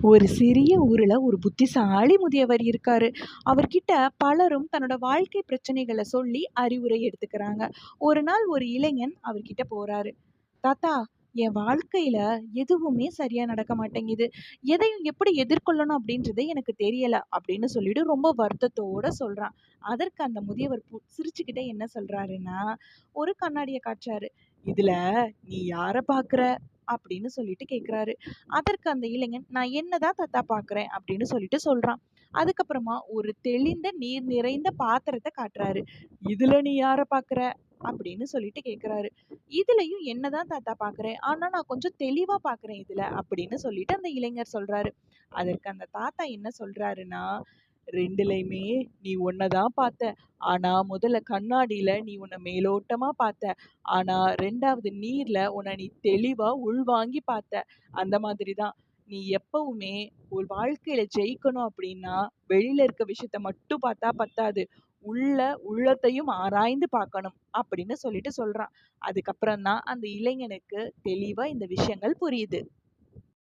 ஒரு சிறிய ஊர்ல ஒரு புத்திசாலி முதியவர் இருக்காரு. அவர்கிட்ட பலரும் தன்னோட வாழ்க்கை பிரச்சனைகள சொல்லி அறிவுரை எடுத்துக்கிறாங்க. ஒரு நாள் ஒரு இளைஞன் அவர்கிட்ட போறாரு. தாத்தா, என் வாழ்க்கையில எதுவுமே சரியா நடக்க மாட்டேங்குது. எதையும் எப்படி எதிர்கொள்ளணும் அப்படின்றதே எனக்கு தெரியல அப்படின்னு சொல்லிட்டு ரொம்ப வருத்தத்தோட சொல்றான். அதற்கு அந்த முதியவர் சிரிச்சுக்கிட்டே என்ன சொல்றாருன்னா, ஒரு கண்ணாடிய காட்டுறாரு. "இதுல நீ யார பார்க்குற?" அப்படின்னு சொல்லிட்டு கேட்குறாரு. அதற்கு அந்த இளைஞன், "நான் என்னதான் தாத்தா பார்க்குறேன்" அப்படின்னு சொல்லிட்டு சொல்றான். அதுக்கப்புறமா ஒரு தெளிந்த நீர் நிறைந்த பாத்திரத்த காட்டுறாரு. "இதுல நீ யார பார்க்குற?" அப்படின்னு சொல்லிட்டு கேட்குறாரு. "இதுலயும் என்னதான் தாத்தா பார்க்குறேன். ஆனா நான் கொஞ்சம் தெளிவா பார்க்குறேன் இதுல" அப்படின்னு சொல்லிட்டு அந்த இளைஞர் சொல்றாரு. அதற்கு அந்த தாத்தா என்ன சொல்றாருன்னா, "2லயுமே நீ ஒன்ன தான் பார்த்த. ஆனா முதல்ல கண்ணாடியில நீ உன்ன மேலோட்டமா பார்த்த. ஆனா 2வது நீர்ல உன்ன நீ தெளிவா உள்வாங்கி பார்த்த. அந்த மாதிரி தான். நீ எப்பவுமே ஒரு வாழ்க்கையில ஜெயிக்கணும் அப்படின்னா, வெளியில இருக்க விஷயத்த மட்டும் பார்த்தா பத்தாது. உள்ளத்தையும் ஆராய்ந்து பார்க்கணும்" அப்படின்னு சொல்லிட்டு சொல்றான். அதுக்கப்புறம் தான் அந்த இளைஞனுக்கு தெளிவா இந்த விஷயங்கள் புரியுது.